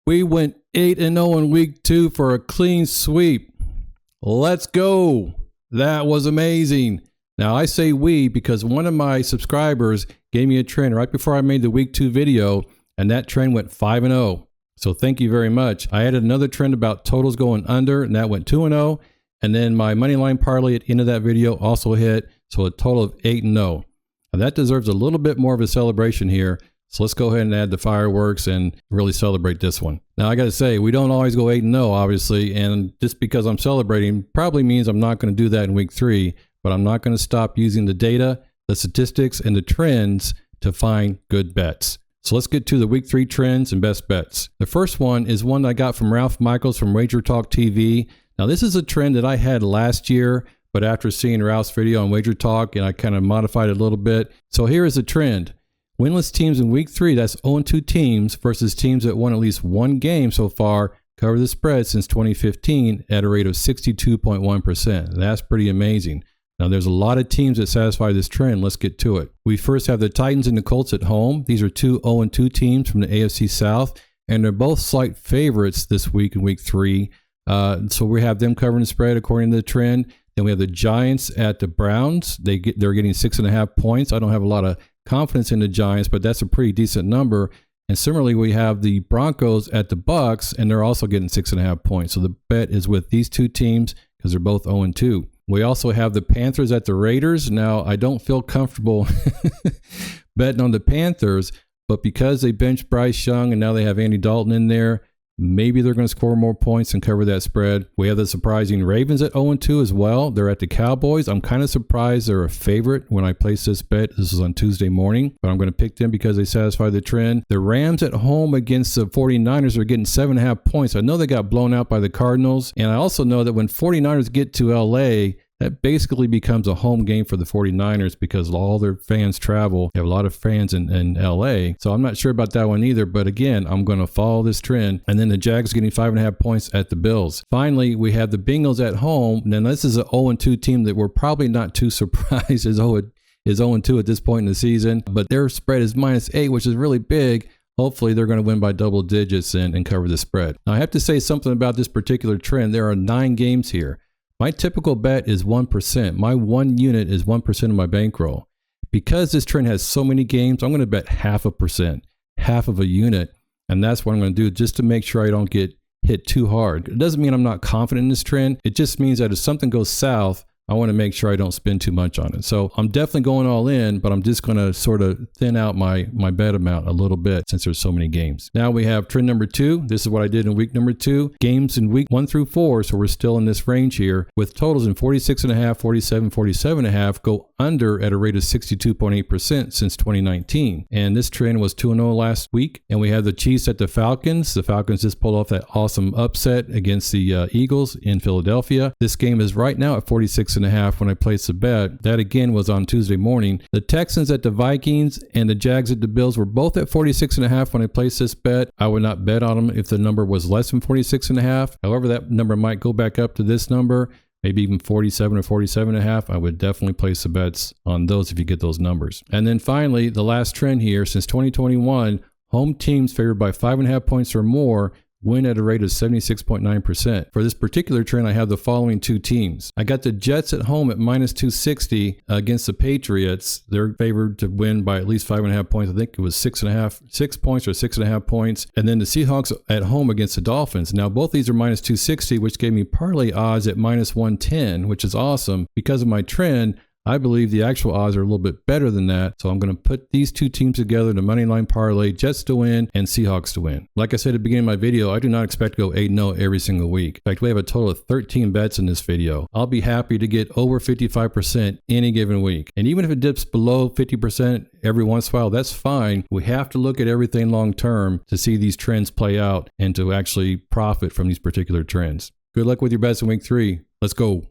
We went 8-0 in week 2 for a clean sweep. Let's go. That was amazing. Now I say we because one of my subscribers gave me a trend right before I made the week 2 video, and that trend went 5-0. So thank you very much. I added another trend about totals going under, and that went 2-0. And then my money line parlay at the end of that video also hit, so a total of 8-0. Now that deserves a little bit more of a celebration here. So let's go ahead and add the fireworks and really celebrate this one. Now I got to say, we don't always go 8-0, obviously, and just because I'm celebrating probably means I'm not going to do that in week 3, but I'm not going to stop using the data, the statistics, and the trends to find good bets. So let's get to the week 3 trends and best bets. The first one is one I got from Ralph Michaels from Wager Talk TV. Now this is a trend that I had last year, but after seeing Ralph's video on Wager Talk, and I kind of modified it a little bit. So here is the trend. Winless teams in week 3, that's 0-2 teams versus teams that won at least one game so far, cover the spread since 2015 at a rate of 62.1%. That's pretty amazing. Now there's a lot of teams that satisfy this trend. Let's get to it. We first have the Titans and the Colts at home. These are two 0-2 teams from the AFC South, and they're both slight favorites this week in week 3. So we have them covering the spread according to the trend. Then we have the Giants at the Browns. They're getting 6.5 points. I don't have a lot of confidence in the Giants, but that's a pretty decent number. And similarly, we have the Broncos at the Bucks, and they're also getting 6.5 points. So the bet is with these two teams because they're both 0-2. We also have the Panthers at the Raiders. Now, I don't feel comfortable betting on the Panthers, but because they benched Bryce Young and now they have Andy Dalton in there, maybe they're going to score more points and cover that spread. We have the surprising Ravens at 0-2 as well. They're at the Cowboys. I'm kind of surprised they're a favorite when I placed this bet. This is on Tuesday morning, but I'm going to pick them because they satisfy the trend. The Rams at home against the 49ers are getting 7.5 points. I know they got blown out by the Cardinals, and I also know that when 49ers get to LA, that basically becomes a home game for the 49ers because all their fans travel. They have a lot of fans in LA. So I'm not sure about that one either. But again, I'm going to follow this trend. And then the Jags getting 5.5 points at the Bills. Finally, we have the Bengals at home. Now, this is an 0-2 team that we're probably not too surprised is 0-2 at this point in the season. But their spread is -8, which is really big. Hopefully, they're going to win by double digits and cover the spread. Now, I have to say something about this particular trend. There are 9 games here. My typical bet is 1%. My one unit is 1% of my bankroll. Because this trend has so many games, I'm going to bet 0.5%, half of a unit. And that's what I'm going to do just to make sure I don't get hit too hard. It doesn't mean I'm not confident in this trend. It just means that if something goes south, I want to make sure I don't spend too much on it. So I'm definitely going all in, but I'm just going to sort of thin out my bet amount a little bit since there's so many games. Now we have trend number 2. This is what I did in week number 2. Games in week 1 through 4. So we're still in this range here with totals in 46.5, 47, 47.5 go under at a rate of 62.8% since 2019. And this trend was 2-0 last week. And we have the Chiefs at the Falcons. The Falcons just pulled off that awesome upset against the Eagles in Philadelphia. This game is right now at 46.5 when I placed the bet. That again was on Tuesday morning. The Texans at the Vikings and the Jags at the Bills were both at 46.5 when I placed this bet. I would not bet on them if the number was less than 46.5. However, that number might go back up to this number, maybe even 47 or 47.5. I would definitely place the bets on those if you get those numbers. And then finally, the last trend here, since 2021, home teams favored by 5.5 points or more win at a rate of 76.9%. For this particular trend, I have the following 2 teams. I got the Jets at home at -260 against the Patriots. They're favored to win by at least 5.5 points. I think it was 6 points or 6.5 points. And then the Seahawks at home against the Dolphins. Now, both these are -260, which gave me parlay odds at -110, which is awesome. Because of my trend, I believe the actual odds are a little bit better than that. So I'm going to put these 2 teams together to moneyline parlay, Jets to win and Seahawks to win. Like I said at the beginning of my video, I do not expect to go 8-0 every single week. In fact, we have a total of 13 bets in this video. I'll be happy to get over 55% any given week. And even if it dips below 50% every once in a while, that's fine. We have to look at everything long term to see these trends play out and to actually profit from these particular trends. Good luck with your bets in week 3. Let's go.